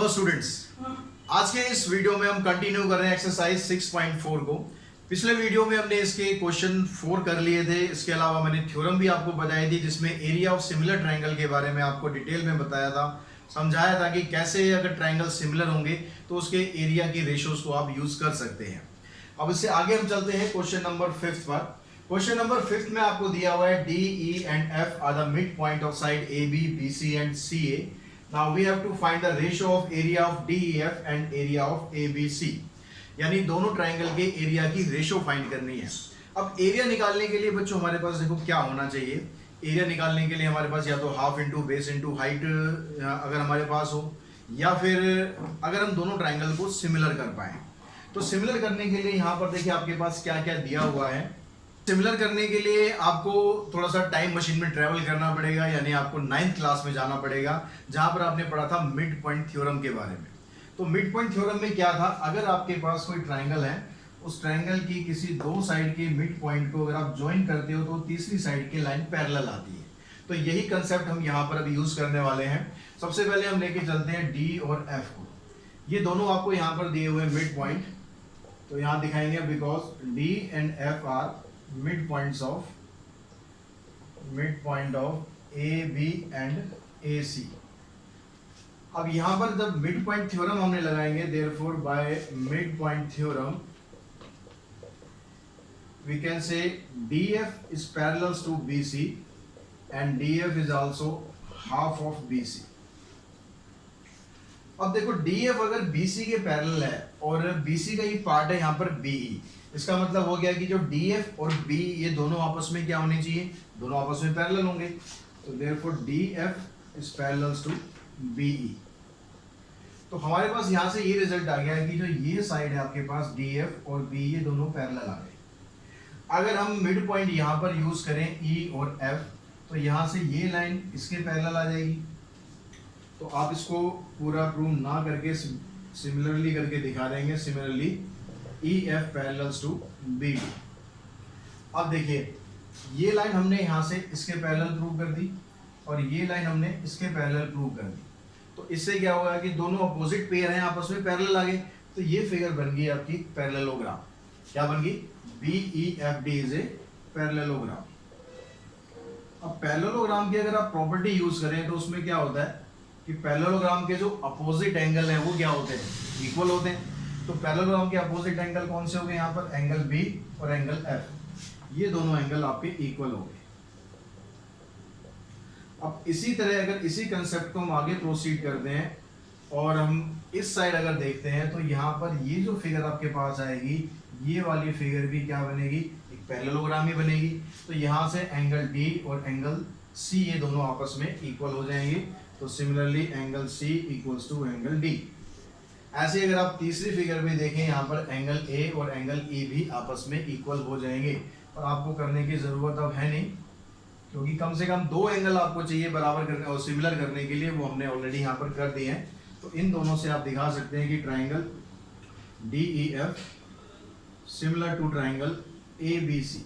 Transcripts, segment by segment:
Hello students, आज के इस वीडियो में हम कंटिन्यू कर रहे हैं एक्सरसाइज 6.4 को। पिछले वीडियो में हमने इसके क्वेश्चन 4 कर लिए थे। इसके अलावा मैंने थ्योरम भी आपको बताई थी जिसमें एरिया ऑफ सिमिलर ट्रायंगल के बारे में आपको डिटेल में बताया था, समझाया था कि कैसे अगर ट्रायंगल सिमिलर होंगे तो उसके एरिया की रेशियोज को आप यूज कर सकते हैं। अब इससे आगे हम चलते हैं क्वेश्चन नंबर 5 पर। क्वेश्चन नंबर 5 में आपको दिया हुआ है D E and F are the mid point of side A B B C and C A. Now we have to find the ratio of area of DEF and area of ABC, यानी दोनों triangle के area की ratio find करनी है। अब area निकालने के लिए बच्चों हमारे पास देखो क्या होना चाहिए। एरिया निकालने के लिए हमारे पास या तो half into base into height अगर हमारे पास हो, या फिर अगर हम दोनों ट्रायंगल को सिमिलर कर पाए। तो सिमिलर करने के लिए यहाँ पर देखिए आपके पास क्या क्या दिया हुआ है। सिमिलर करने के लिए आपको थोड़ा सा टाइम मशीन में ट्रेवल करना पड़ेगा, यानी आपको 9th क्लास में जाना पड़ेगा जहां पर आपने पढ़ा था मिड पॉइंट थ्योरम के बारे में। तो मिड पॉइंट थ्योरम में क्या था, अगर आपके पास कोई ट्रायंगल है, उस ट्रायंगल की किसी दो साइड के मिड पॉइंट को अगर आप ज्वाइन करते हो तो तीसरी साइड की लाइन पैरेलल आती है। तो यही कंसेप्ट हम यहाँ पर अभी यूज करने वाले हैं। सबसे पहले हम लेके चलते हैं डी और एफ को। ये दोनों आपको यहाँ पर दिए हुए मिड पॉइंट, तो यहाँ दिखाएंगे because D and F are midpoint of A, B and AC। अब यहां पर जब मिड पॉइंट थ्योरम हमने लगाएंगे, therefore by mid point theorem we can say DF is parallel to BC and DF is also half of BC। अब देखो DF अगर BC के पैरेलल है और BC का ही पार्ट है यहाँ पर BE, इसका मतलब हो गया कि जो DF और B ये दोनों आपस में क्या होने चाहिए, दोनों आपस में पैरेलल होंगे। तो therefore DF is parallel to BE। तो हमारे पास यहाँ से ये रिजल्ट आ गया है कि जो ये साइड है आपके पास DF और B ये दोनों पैरेलल आ गए। अगर हम मिड पॉइंट यहाँ पर यूज करें E और F, तो यहाँ से ये लाइन इसके पैरेलल आ जाएगी। तो आप इसको पूरा प्रूव ना करके सिमिलरली करके दिखा देंगे, similarly EF parallels to BD। अब देखिए ये लाइन हमने यहाँ से इसके पैरेलल प्रूव कर दी और ये लाइन हमने इसके पैरेलल प्रूव कर दी। तो इससे क्या होगा कि दोनों अपोजिट पेयर हैं, आपस में पैरेलल आ गए। तो ये फिगर बन गई आपकी पैरेललोग्राम। क्या बन गई? BEFD is a parallelogram. अब पैरेललोग्राम की अगर आप प्रॉपर्टी यूज करें तो उसमें क्या होता है कि पैरेललोग्राम के जो अपोजिट एंगल है वो क्या होते हैं, इक्वल होते हैं। तो पैरेललोग्राम के अपोजिट एंगल कौन से हो गए यहाँ पर? एंगल बी और एंगल एफ, ये दोनों एंगल आपके इक्वल हो गए। अब इसी तरह अगर इसी कंसेप्ट को हम आगे प्रोसीड करते हैं और हम इस साइड अगर देखते हैं तो यहाँ पर ये जो फिगर आपके पास आएगी, ये वाली फिगर भी क्या बनेगी, एक पैरेललोग्राम ही बनेगी। तो यहाँ से एंगल डी और एंगल सी ये दोनों आपस में इक्वल हो जाएंगे। तो similarly angle C equals to angle D. ऐसे अगर आप तीसरी फिगर में देखें, यहाँ पर एंगल ए और एंगल ई भी आपस में इक्वल हो जाएंगे। और आपको करने की जरूरत अब है नहीं, क्योंकि कम से कम दो एंगल आपको चाहिए बराबर करने और सिमिलर करने के लिए, वो हमने ऑलरेडी यहाँ पर कर दिए हैं। तो इन दोनों से आप दिखा सकते हैं कि triangle DEF similar to triangle ABC।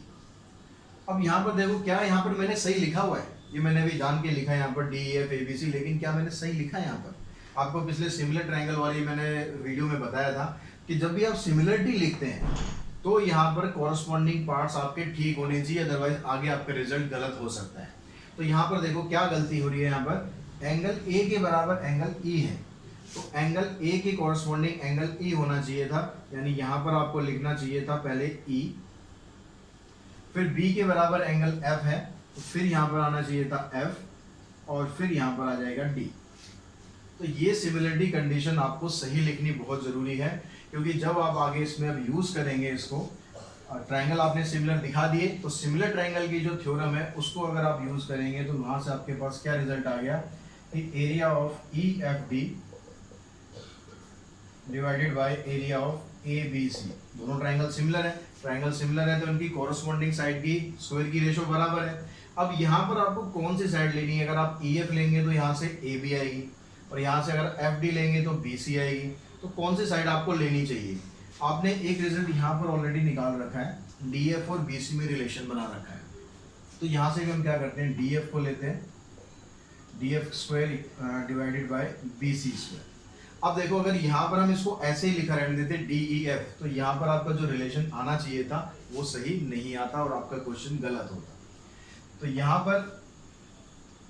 अब यहाँ पर देखो क्या यहाँ पर मैंने सही लिखा हुआ है, ये मैंने अभी जान के लिखा है यहाँ पर DEF ABC, लेकिन क्या मैंने सही लिखा है यहाँ पर? आपको पिछले सिमिलर ट्रायंगल वाली मैंने वीडियो में बताया था कि जब भी आप सिमिलरिटी लिखते हैं तो यहाँ पर कॉरस्पॉन्डिंग पार्ट्स आपके ठीक होने चाहिए, अदरवाइज आगे आपका रिजल्ट गलत हो सकता है। तो यहाँ पर देखो क्या गलती हो रही है, यहाँ पर एंगल ए के बराबर एंगल ई है, तो एंगल ए के कॉरस्पॉन्डिंग एंगल ई होना चाहिए था, यानी यहाँ पर आपको लिखना चाहिए था पहले ई, फिर बी के बराबर एंगल एफ है तो फिर यहाँ पर आना चाहिए था एफ और फिर यहाँ पर आ जाएगा डी। तो ये सिमिलरिटी कंडीशन आपको सही लिखनी बहुत जरूरी है, क्योंकि जब आप आगे इसमें अब यूज करेंगे इसको, ट्रायंगल आपने सिमिलर दिखा दिए, तो सिमिलर ट्रायंगल की जो थ्योरम है उसको अगर आप यूज करेंगे तो वहां से आपके पास क्या रिजल्ट आ गया कि area of EFD divided by area of ABC। दोनों ट्रायंगल सिमिलर है, ट्रायंगल सिमिलर है तो इनकी कॉरस्पॉन्डिंग साइड की स्क्वायर की रेशो बराबर है। अब यहाँ पर आपको कौन सी साइड लेनी है? अगर आप EF लेंगे तो यहाँ से AB आएगी, और यहाँ से अगर FD लेंगे तो BC आएगी। तो कौन सी साइड आपको लेनी चाहिए? आपने एक रिजल्ट यहाँ पर ऑलरेडी निकाल रखा है, DF और BC में रिलेशन बना रखा है। तो यहाँ से हम क्या करते हैं, DF को लेते हैं, DF square divided bye BC square. अब देखो अगर यहाँ पर हम इसको ऐसे ही लिखा रहने देते डी ई एफ, तो यहाँ पर आपका जो रिलेशन आना चाहिए था वो सही नहीं आता और आपका क्वेश्चन गलत होता। तो यहाँ पर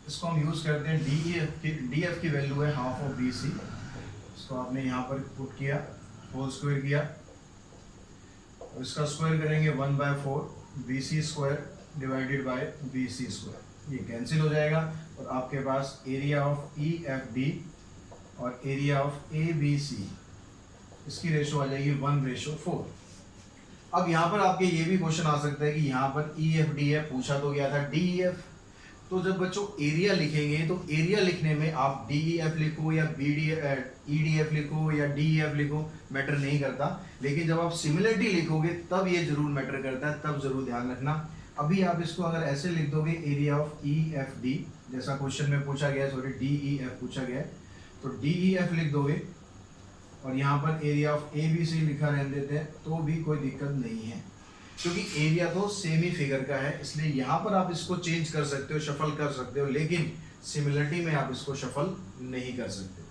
इसको हम यूज करते हैं डी एफ की वैल्यू है हाफ ऑफ बी सी, इसको आपने यहाँ पर पुट किया, होल स्क्वायर किया, और इसका स्क्वायर करेंगे 1/4 B C square divided by B C square, ये कैंसिल हो जाएगा और आपके पास area of E F D और area of A B C, इसकी रेशो आ जाएगी 1/4। अब यहाँ पर आपके ये भी क्वेश्चन आ सकता है कि यहाँ पर ई एफ डी एफ पूछा तो गया था डी ई एफ, तो जब बच्चों एरिया लिखेंगे तो एरिया लिखने में आप डी ई एफ लिखो या B D E D F लिखो या डी ई एफ लिखो, मैटर नहीं करता, लेकिन जब आप सिमिलरिटी लिखोगे तब ये जरूर मैटर करता है, तब जरूर ध्यान रखना। अभी आप इसको अगर ऐसे लिख दोगे area of E F D, जैसा क्वेश्चन में पूछा गया, सॉरी डी ई एफ पूछा गया है, तो डी ई एफ लिख दोगे और यहाँ पर area of A B C लिखा रहने देते हैं तो भी कोई दिक्कत नहीं है, क्योंकि एरिया तो सेम ही फिगर का है, इसलिए यहाँ पर आप इसको चेंज कर सकते हो, शफल कर सकते हो, लेकिन सिमिलरिटी में आप इसको शफल नहीं कर सकते।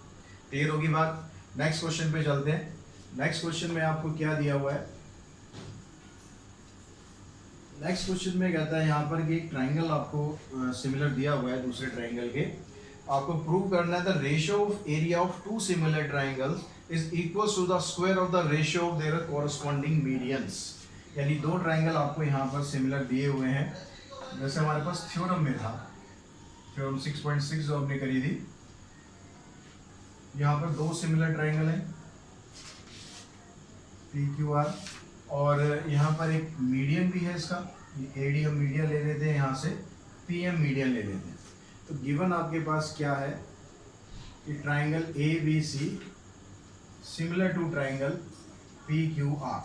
क्लियर होगी बात? नेक्स्ट क्वेश्चन पे चलते हैं। नेक्स्ट क्वेश्चन में आपको क्या दिया हुआ है? नेक्स्ट क्वेश्चन में कहता है यहाँ पर कि एक ट्राइंगल आपको सिमिलर दिया हुआ है दूसरे ट्राइंगल के, आपको प्रूव करना है the ratio of area of two similar triangles is equal to the square of the ratio of their corresponding medians. यानी दो ट्राइंगल आपको यहाँ पर सिमिलर दिए हुए हैं, जैसे हमारे पास थ्योरम में था, थ्योरम 6.6 जो हमने करी थी, यहाँ पर दो सिमिलर ट्राइंगल हैं पी क्यू आर, और यहाँ पर एक मीडियन भी है इसका, ए डी हम मीडियन ले लेते हैं, यहाँ से पी एम मीडियन ले लेते हैं। तो गिवन आपके पास क्या है कि triangle A B C similar to triangle P Q R,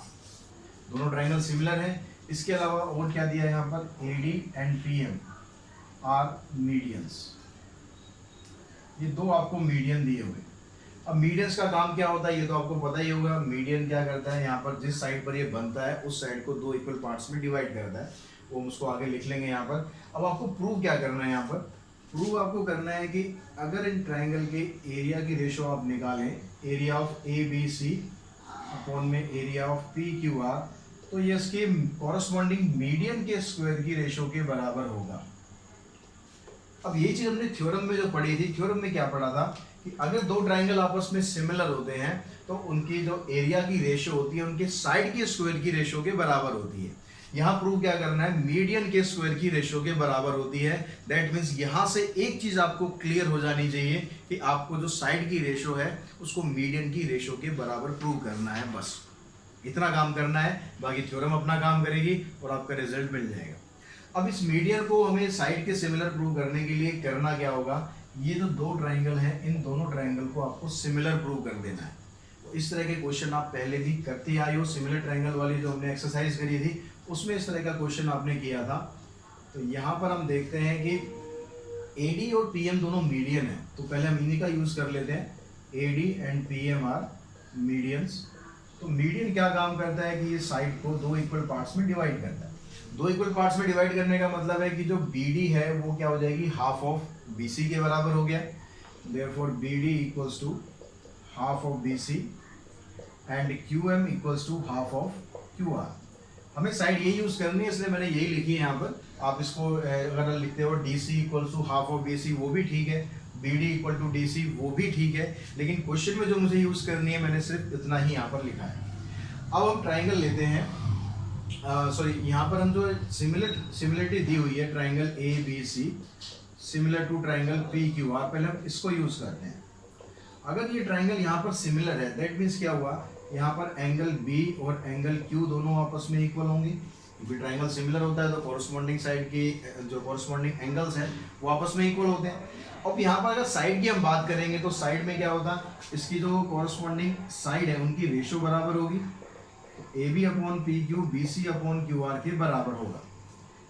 दोनों ट्राइंगल सिमिलर हैं। इसके अलावा और क्या दिया है यहाँ पर, A D and P M are medians, ये दो आपको मीडियन दिए हुए। अब मीडियंस का काम क्या होता है ये तो आपको पता ही होगा। मीडियन क्या करता है, यहाँ पर जिस साइड पर ये बनता है उस साइड को दो इक्वल पार्ट्स में डिवाइड करता है, वो हम उसको आगे लिख लेंगे यहाँ पर। अब आपको प्रूव क्या करना है, यहाँ पर प्रूव आपको करना है कि अगर इन ट्राइंगल के एरिया की रेशो आप निकालें, area of A B C upon में area of P Q R, तो ये इसके कॉरस्पॉन्डिंग मीडियन के स्क्वायर की रेशो के बराबर होगा। अब ये चीज हमने थ्योरम में जो पढ़ी थी, थ्योरम में क्या पढ़ा था कि अगर दो ट्राइंगल आपस में सिमिलर होते हैं तो उनकी जो एरिया की रेशो होती है उनके साइड के स्क्वायर की रेशो के बराबर होती है। यहाँ प्रूव क्या करना है, मीडियन के स्क्वायर की रेशो के बराबर होती है। दैट मीन्स यहाँ से एक चीज आपको क्लियर हो जानी चाहिए कि आपको जो साइड की रेशो है उसको मीडियन की रेशो के बराबर प्रूव करना है, बस इतना काम करना है, बाकी थ्योरम अपना काम करेगी और आपका रिजल्ट मिल जाएगा। अब इस मीडियन को हमें साइड के सिमिलर प्रूव करने के लिए करना क्या होगा, ये जो दो ट्राइंगल हैं इन दोनों ट्राइंगल को आपको सिमिलर प्रूव कर देना है। तो इस तरह के क्वेश्चन आप पहले भी करते आए हो, सिमिलर ट्राइंगल वाली जो हमने एक्सरसाइज करी थी उसमें इस तरह का क्वेश्चन आपने किया था। तो यहाँ पर हम देखते हैं कि AD और PM दोनों मीडियन है, तो पहले हम इन्हीं का यूज कर लेते हैं, AD and PM are medians. तो मीडियन क्या काम करता है कि ये साइड को दो इक्वल पार्ट्स में डिवाइड करता है। दो इक्वल पार्ट्स में डिवाइड करने का मतलब है कि जो BD है वो क्या हो जाएगी, हाफ ऑफ BC के बराबर हो गया। Therefore BD equals to half of BC and QM equals to half of QR। हमें साइड यही यूज करनी है इसलिए मैंने यही लिखी है यहाँ पर। आप इसको अगर लिखते हो DC equals to half of BC वो भी ठीक है, BD इक्वल टू DC वो भी ठीक है, लेकिन क्वेश्चन में जो मुझे यूज करनी है मैंने सिर्फ इतना ही यहाँ पर लिखा है। अब हम ट्राइंगल लेते हैं, सॉरी यहाँ पर हम जो सिमिलरिटी दी हुई है triangle ABC similar to triangle PQR, पहले हम इसको यूज करते हैं। अगर ये ट्राइंगल यहाँ पर सिमिलर है दैट मीन्स क्या हुआ, यहाँ पर एंगल B और एंगल Q दोनों आपस में इक्वल होंगे, क्योंकि ट्राइंगल सिमिलर होता है तो कॉरस्पॉन्डिंग साइड की जो कॉरस्पॉन्डिंग एंगल्स हैं वो आपस में इक्वल होते हैं। अब यहाँ पर अगर साइड की हम बात करेंगे तो साइड में क्या होता है, इसकी जो कॉरस्पॉन्डिंग साइड है उनकी रेशो बराबर होगी, तो AB upon PQ BC upon QR के बराबर होगा।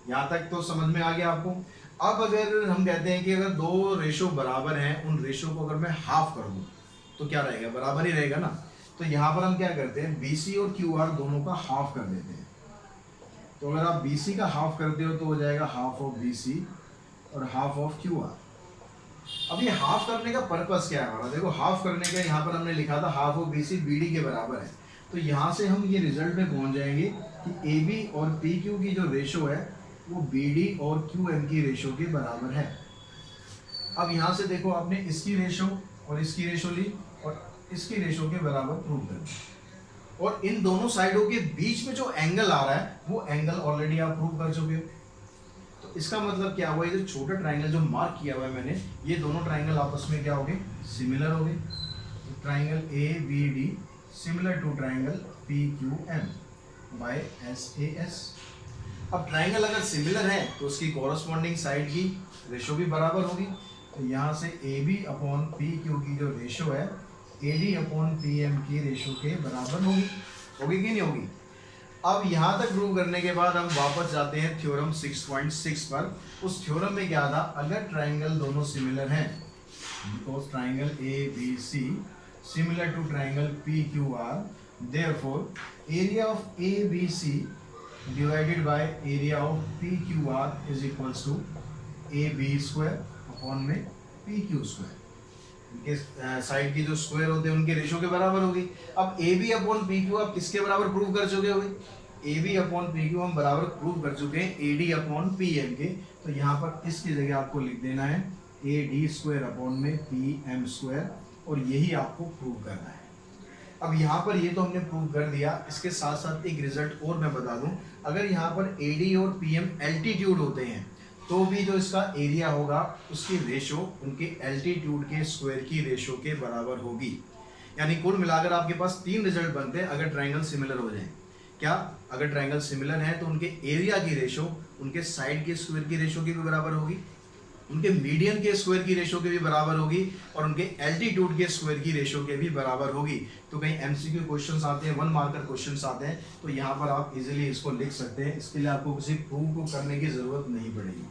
यहाँ तक तो समझ में आ गया आपको। अब अगर हम कहते हैं कि अगर दो रेशो बराबर हैं, उन रेशो को अगर मैं हाफ कर दूं तो क्या रहेगा, बराबर ही रहेगा ना। तो यहाँ पर हम क्या करते हैं, BC और QR दोनों का हाफ कर देते हैं। तो अगर आप BC का हाफ करते हो तो हो जाएगा हाफ ऑफ BC और हाफ ऑफ QR। अब ये हाफ करने का पर्पस क्या है हमारा, देखो हाफ करने का यहाँ पर हमने लिखा था हाफ ऑफ BC BD के बराबर है, तो यहाँ से हम ये रिजल्ट में पहुँच जाएंगे कि AB और PQ की जो रेशो है वो BD और QM की रेशो के बराबर है। अब यहाँ से देखो आपने इसकी रेशो और इसकी रेशो ली और इसकी रेशो के बराबर प्रूव कर दिया, और इन दोनों साइडों के बीच में जो एंगल आ रहा है वो एंगल ऑलरेडी आप प्रूव कर चुके हो। तो इसका मतलब क्या हुआ, ये जो छोटा ट्राइंगल जो मार्क किया हुआ है मैंने, ये दोनों ट्राइंगल आपस में क्या हो गए, सिमिलर हो गए। Triangle ABD similar to triangle PQM by SAS। अब ट्राइंगल अगर सिमिलर है तो उसकी कॉरस्पॉन्डिंग साइड की रेशो भी बराबर होगी, तो यहाँ से AB अपॉन PQ की जो रेशो है AD अपॉन PM की रेशो के बराबर होगी, होगी कि नहीं होगी। अब यहाँ तक प्रूव करने के बाद हम वापस जाते हैं थ्योरम 6.6 पर। उस थ्योरम में क्या था, अगर ट्राइंगल दोनों सिमिलर हैं, because triangle ABC similar to triangle PQR, therefore area of ABC divided by area of PQR is equals to AB square upon में PQ स्क्वायर। इनके साइड की जो स्क्वायर होते हैं उनके रेशो के बराबर होगी। अब AB अपॉन PQ आप किसके बराबर प्रूव कर चुके हो, AB अपॉन PQ हम बराबर प्रूव कर चुके हैं AD अपॉन PM के, तो यहाँ पर इसकी जगह आपको लिख देना है AD स्क्वायर अपॉन में PM स्क्वायर, और यही आपको प्रूव करना है। अब यहाँ पर ये तो हमने प्रूव कर दिया, इसके साथ साथ एक रिजल्ट और मैं बता दूं, अगर यहाँ पर AD और PM एल्टीट्यूड होते हैं तो भी जो इसका एरिया होगा उसकी रेशो उनके एल्टीट्यूड के स्क्वायर की रेशो के बराबर होगी। यानी कुल मिलाकर आपके पास 3 रिजल्ट बनते हैं अगर ट्राइंगल सिमिलर हो जाए। क्या, अगर ट्राइंगल सिमिलर है तो उनके एरिया की रेशो उनके साइड के स्क्वायर की रेशो की भी बराबर होगी, उनके मीडियन के स्क्वायर की रेशो के भी बराबर होगी, और उनके एल्टीट्यूड के स्क्वायर की रेशो के भी बराबर होगी। तो कहीं MCQ क्वेश्चंस आते हैं, 1 मार्कर क्वेश्चंस आते हैं, तो यहाँ पर आप इजीली इसको लिख सकते हैं। इसके लिए आपको किसी प्रूव को करने की जरूरत नहीं पड़ेगी।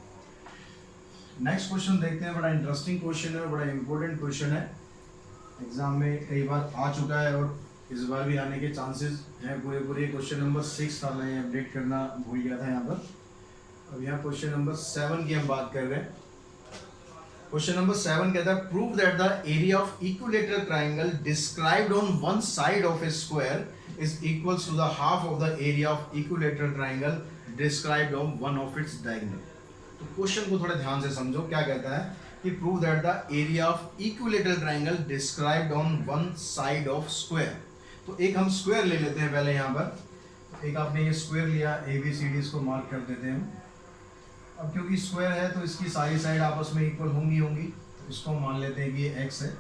नेक्स्ट क्वेश्चन देखते हैं, बड़ा इंटरेस्टिंग क्वेश्चन है, बड़ा इंपॉर्टेंट क्वेश्चन है, एग्जाम में कई बार आ चुका है और इस बार भी आने के चांसेस हैं पूरे। क्वेश्चन नंबर 6 था, मैं अपडेट करना भूल गया था यहाँ पर। अब यहाँ क्वेश्चन नंबर 7 की हम बात कर रहे हैं। क्वेश्चन नंबर 7 कहता है prove that the area of equilateral triangle described on one side of a square is equals to the half of the area of equilateral triangle described on one of its diagonal. तो question को थोड़ा ध्यान से समझो, क्या कहता है कि prove that the area of equilateral triangle described on one side of square. तो एक हम स्क्वायर ले लेते हैं पहले यहाँ पर, एक आपने ये स्क्वायर लिया, ABCD इसको मार्क कर देते हैं। अब क्योंकि स्क्वायर है तो इसकी सारी साइड आपस में इक्वल होंगी, तो इसको मान लेते हैं कि ये x है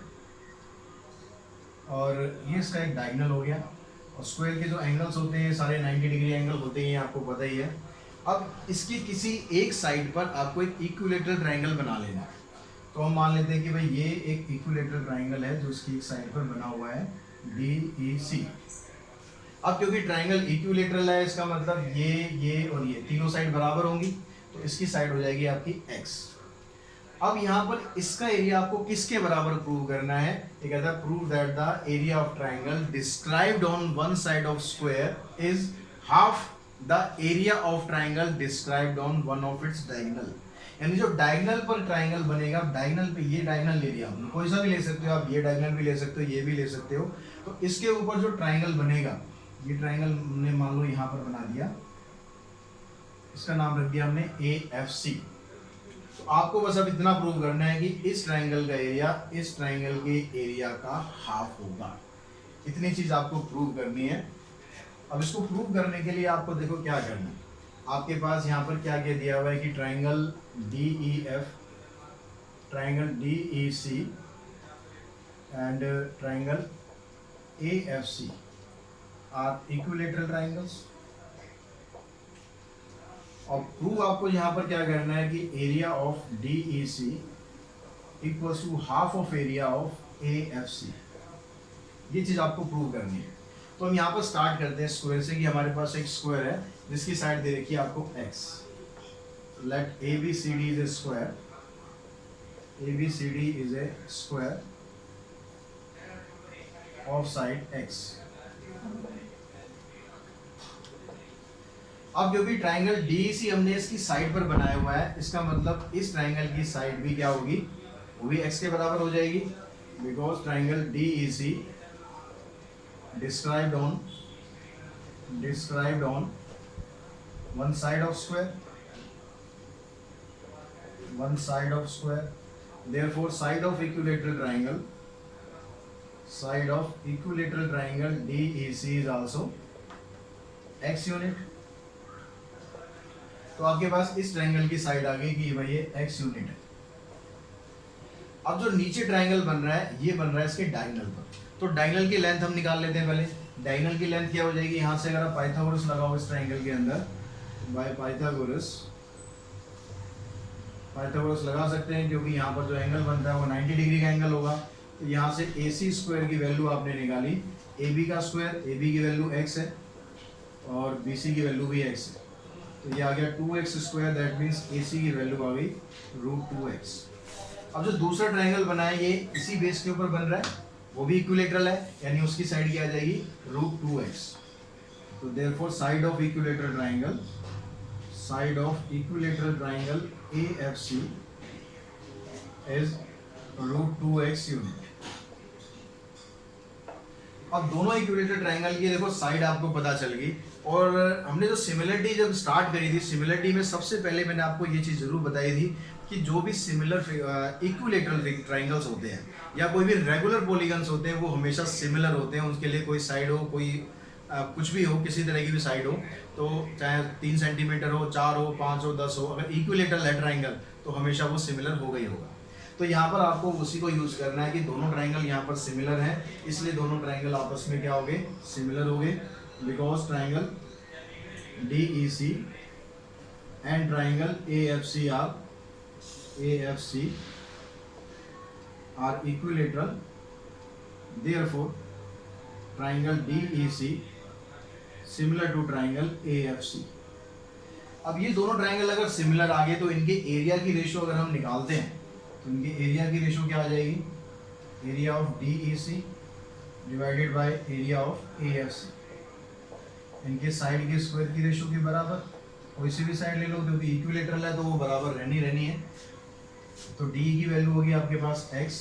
और ये इसका एक डायगोनल हो गया। और स्क्वायर के जो एंगल्स होते हैं सारे 90 डिग्री एंगल होते हैं, आपको पता ही है। अब इसकी किसी एक साइड पर आपको एक इक्विलेटरल ट्राइंगल बना लेना है, तो हम मान लेते हैं कि भाई ये एक इक्विलेटरल ट्राइंगल है जो इसकी एक साइड पर बना हुआ है DEC। अब क्योंकि ट्राइंगल इक्विलेटरल है, इसका मतलब ये और ये तीनों साइड बराबर होंगी, तो इसकी साइड हो जाएगी आपकी x। अब यहाँ पर इसका एरिया आपको किसके बराबर प्रूव करना है, ये कहता है prove that the area of triangle described on one side of square is half the area of triangle described on one of its diagonal. यानी जो डायगोनल पर ट्राइंगल बनेगा, डायगोनल पे ये डायगोनल ले लिया, कोई सा भी ले सकते हो आप, ये डायगोनल भी ले सकते हो, ये भी ले सकते हो। तो इसके ऊपर जो ट्राइंगल बनेगा, ये ट्राइंगल हमने मान लो यहाँ पर बना दिया, इसका नाम रख दिया हमने AFC। तो आपको बस अब इतना प्रूव करना है कि इस ट्राइंगल का एरिया इस ट्राइंगल के एरिया का हाफ होगा। इतनी चीज आपको प्रूव करनी है। अब इसको प्रूव करने के लिए आपको देखो क्या करना है, आपके पास यहाँ पर क्या क्या दिया हुआ है कि triangle DEF, triangle DEC and triangle AFC are equilateral triangles. और प्रूव आपको यहाँ पर क्या करना है कि area of DEC equals to half of area of AFC, ये चीज आपको प्रूव करनी है। तो हम यहाँ पर स्टार्ट करते हैं स्क्वायर से, कि हमारे पास एक स्क्वायर है जिसकी साइड दे रखी है आपको x। Let ABCD is a square, ABCD is a square of side x। अब क्योंकि ट्राइंगल DEC हमने इसकी साइड पर बनाया हुआ है, इसका मतलब इस ट्राइंगल की साइड भी क्या होगी, वो भी x के बराबर हो जाएगी, because triangle DEC described on one side of square, therefore side of equilateral triangle DEC is also x unit। तो आपके पास इस ट्रायंगल की साइड आ गई कि भाई ये x यूनिट है। अब जो नीचे ट्रायंगल बन रहा है ये बन रहा है इसके डायगोनल पर, तो डायगोनल की लेंथ हम निकाल लेते हैं पहले। डायगोनल की लेंथ क्या हो जाएगी, यहाँ से अगर आप पाइथागोरस लगाओ इस ट्रायंगल के अंदर, बाय पाइथागोरस लगा सकते हैं, क्योंकि यहाँ पर जो एंगल बनता है वो 90 डिग्री का एंगल होगा। तो यहाँ से AC स्क्वायर की वैल्यू आपने निकाली, AB का स्क्वायर, AB की वैल्यू x है और BC की वैल्यू भी x है, तो ये आ गया 2x square, that means AC की वैल्यू आ गई √2x। अब जो दूसरा ट्रायंगल बना है ये इसी बेस के ऊपर बन रहा है, वो भी इक्विलेटरल है, यानी उसकी साइड क्या आ जाएगी √2x। तो therefore side of equilateral triangle AFC is √2x unit. अब दोनों इक्विलेटरल ट्रायंगल की देखो साइड आपको पता चल गई, और हमने जो सिमिलरिटी जब स्टार्ट करी थी, सिमिलरिटी में सबसे पहले मैंने आपको ये चीज़ जरूर बताई थी कि जो भी सिमिलर इक्विलेटरल ट्रायंगल्स होते हैं या कोई भी रेगुलर पॉलीगन्स होते हैं वो हमेशा सिमिलर होते हैं। उनके लिए कोई साइड हो, कोई कुछ भी हो, किसी तरह की भी साइड हो, तो चाहे 3 सेंटीमीटर हो, 4 हो, 5 हो, 10 हो, अगर इक्विलेटरल है ट्रायंगल तो हमेशा वो सिमिलर होगा ही होगा। तो यहाँ पर आपको उसी को यूज करना है कि दोनों ट्रायंगल यहाँ पर सिमिलर हैं, इसलिए दोनों ट्रायंगल आपस में क्या हो गए, सिमिलर हो गए, because triangle DEC and triangle AFC are equilateral, therefore triangle DEC similar to triangle AFC। अब ये दोनों ट्रायंगल अगर सिमिलर आ गए तो इनके एरिया की रेशियो अगर हम निकालते हैं तो इनके एरिया की रेशियो क्या आ जाएगी, area of DEC divided by area of AFC, इनके साइड के स्क्वायर की रेशियो के बराबर। कोई सी भी साइड ले लो, क्योंकि इक्विलेटरल है तो वो बराबर रहनी है। तो D की वैल्यू होगी आपके पास x,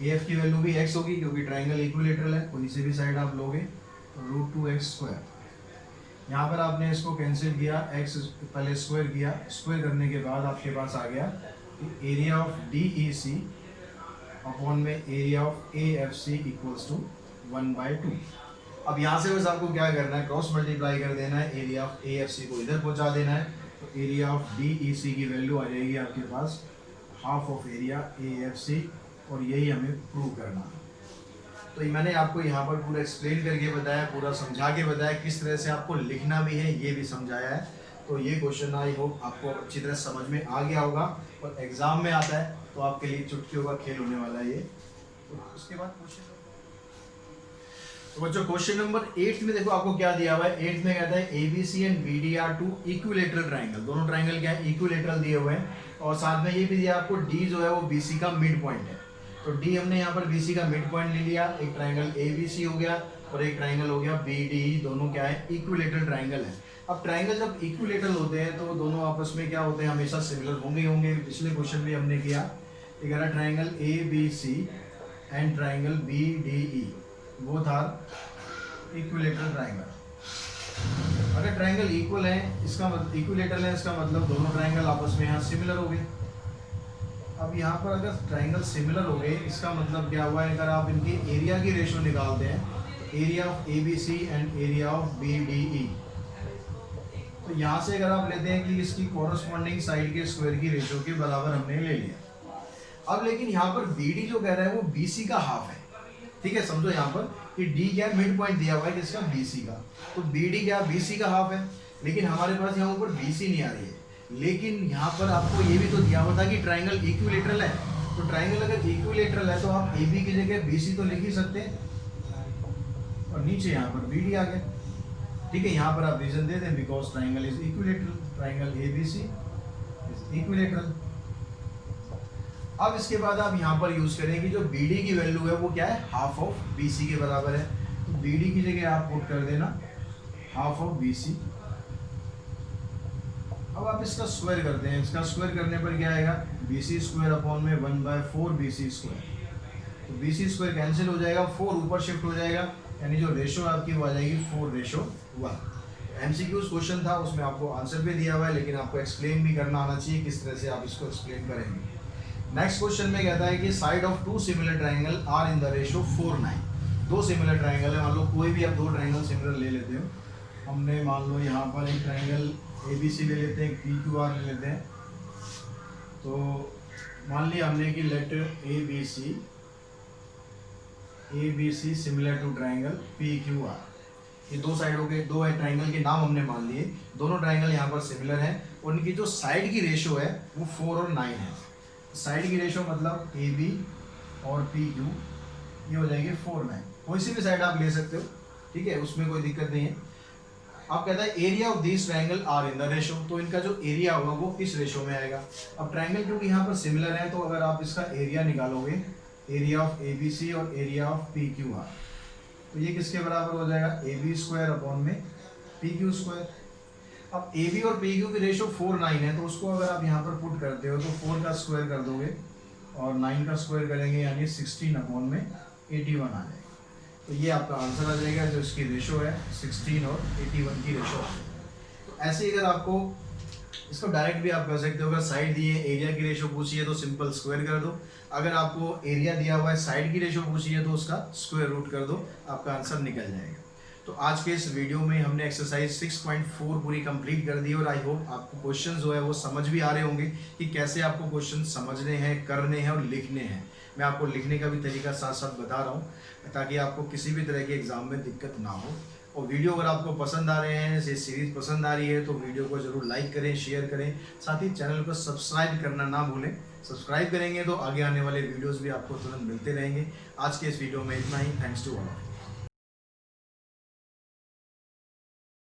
AF की वैल्यू भी x होगी क्योंकि ट्रायंगल इक्विलेटरल है, कोई सी भी साइड आप लोगे तो √2x स्क्वायर। यहाँ पर आपने इसको कैंसिल किया, x पहले स्क्वायर किया, स्क्वायर करने के बाद आपके पास आ गया कि एरिया ऑफ DEC अपॉन में area of AFC equals to 1/2। अब यहाँ से बस आपको क्या करना है, क्रॉस मल्टीप्लाई कर देना है, एरिया ऑफ AFC को इधर पहुँचा देना है, तो एरिया ऑफ DEC की वैल्यू आ जाएगी आपके पास हाफ ऑफ एरिया AFC, और यही हमें प्रूव करना है। तो मैंने आपको यहाँ पर पूरा एक्सप्लेन करके बताया, पूरा समझा के बताया, किस तरह से आपको लिखना भी है ये भी समझाया है। तो ये क्वेश्चन आई होप आपको अच्छी तरह समझ में आ गया होगा, और एग्जाम में आता है तो आपके लिए चुटकियों का खेल होने वाला है ये। तो उसके बाद क्वेश्चन, तो बच्चों क्वेश्चन नंबर 8 में देखो आपको क्या दिया हुआ है। 8 में कहता है ABC and BD are 2 equilateral triangle, दोनों ट्रायंगल क्या है, इक्विलेटरल दिए हुए हैं, और साथ में ये भी दिया आपको D जो है वो BC का मिड पॉइंट है। तो D हमने यहाँ पर BC का मिड पॉइंट ले लिया, एक ट्रायंगल ABC हो गया और एक ट्रायंगल हो गया BDE, दोनों क्या है, इक्विलेटरल ट्रायंगल है। अब ट्रायंगल जब इक्विलेटरल होते हैं तो दोनों आपस में क्या होते हैं, हमेशा सिमिलर होंगे। पिछले क्वेश्चन में हमने किया, एक है triangle ABC and triangle BDE, both are equilateral triangle. अगर ट्रायंगल इक्वल है, इसका इक्विलेटरल है, इसका मतलब दोनों ट्रायंगल आपस में यहाँ सिमिलर हो गए। अब यहाँ पर अगर ट्रायंगल सिमिलर हो गए, इसका मतलब क्या हुआ है, अगर आप इनके एरिया की रेशियो निकालते हैं, area of ABC and area of BDE, तो यहाँ से अगर आप लेते हैं कि इसकी कॉरस्पॉन्डिंग साइड के स्क्वायर की रेशियो के बराबर हमने ले लिया। अब लेकिन यहाँ पर BD जो कह रहा है वो BC का हाफ है, ठीक है, समझो यहाँ पर कि D क्या मिड पॉइंट दिया हुआ है किसका, BC का, तो BD क्या BC का हाफ है, लेकिन हमारे पास यहाँ ऊपर BC नहीं आ रही है। लेकिन यहाँ पर आपको ये भी तो दिया हुआ था कि ट्रायंगल इक्विलेटरल है, तो ट्रायंगल अगर इक्विलेटरल है तो आप AB की जगह BC तो लिख ही सकते हैं, और नीचे यहाँ पर BD आ गया, ठीक है। यहाँ पर आप रीजन दे दें, because triangle is equilateral, triangle ABC is equilateral. अब इसके बाद आप यहाँ पर यूज करें कि जो BD की वैल्यू है वो क्या है, हाफ ऑफ BC के बराबर है, तो BD की जगह आप पुट कर देना हाफ ऑफ BC अब आप इसका स्क्वायर करते हैं, इसका स्क्वायर करने पर क्या आएगा, BC स्क्वायर अपॉन में 1/4 BC स्क्वायर। तो BC स्क्वायर कैंसिल हो जाएगा, 4 ऊपर शिफ्ट हो जाएगा, यानी जो रेशो आपकी वो आ जाएगी 4:1। MCQ क्वेश्चन था, उसमें आपको आंसर भी दिया हुआ है, लेकिन आपको एक्सप्लेन भी करना आना चाहिए किस तरह से आप इसको एक्सप्लेन करेंगे। नेक्स्ट क्वेश्चन में कहता है कि side of 2 similar triangle are in the ratio 4:9। 2 similar triangle है, मान लो कोई भी आप 2 ट्राइंगल सिमिलर ले लेते हो। हमने मान लो यहाँ पर एक ट्राइंगल ABC ले लेते हैं, PQR ले लेते हैं। तो मान लिया हमने कि let ABC similar to triangle PQR। ये 2 साइडों के 2 ट्राइंगल के नाम हमने मान लिए, दोनों ट्राइंगल यहाँ पर सिमिलर हैं और उनकी जो साइड की रेशो है वो 4 और 9 है। साइड की रेशो मतलब AB और PQ, ये हो जाएगी 4:9। कोई सी भी साइड आप ले सकते हो, ठीक है, उसमें कोई दिक्कत नहीं है। अब कहता है area of this triangle are in the ratio, तो इनका जो एरिया होगा वो इस रेशो में आएगा। अब ट्राइंगल क्योंकि यहाँ पर सिमिलर है, तो अगर आप इसका एरिया निकालोगे, एरिया ऑफ ABC और एरिया ऑफ PQR, तो ये किसके बराबर हो जाएगा, AB स्क्वायर अपॉन में PQ स्क्वायर। अब AB और PQ की रेशो 4:9 है, तो उसको अगर आप यहाँ पर पुट करते हो तो 4 का स्क्वायर कर दोगे और 9 का स्क्वायर करेंगे, यानी 16 अपॉन में 81 आ जाएगा। तो ये आपका आंसर आ जाएगा, जो इसकी रेशो है 16 और 81 की रेशो आ जाएगी। तो ऐसे ही अगर आपको इसको डायरेक्ट भी आप कर सकते हो, अगर साइड दिए एरिया की रेशो पूछी है तो सिंपल स्क्वायर कर दो, अगर आपको एरिया दिया हुआ है साइड की रेशो पूछी है तो उसका स्क्वायर रूट कर दो, आपका आंसर निकल जाएगा। तो आज के इस वीडियो में हमने एक्सरसाइज 6.4 पूरी कंप्लीट कर दी और आई होप आपको क्वेश्चन जो है वो समझ भी आ रहे होंगे कि कैसे आपको क्वेश्चन समझने हैं, करने हैं और लिखने हैं। मैं आपको लिखने का भी तरीका साथ साथ बता रहा हूँ ताकि आपको किसी भी तरह के एग्जाम में दिक्कत ना हो। और वीडियो अगर आपको पसंद आ रहे हैं, ये सीरीज पसंद आ रही है, तो वीडियो को जरूर लाइक करें, शेयर करें, साथ ही चैनल को सब्सक्राइब करना ना भूलें। सब्सक्राइब करेंगे तो आगे आने वाले वीडियोस भी आपको तुरंत मिलते रहेंगे। आज के इस वीडियो में इतना ही। Thanks to all.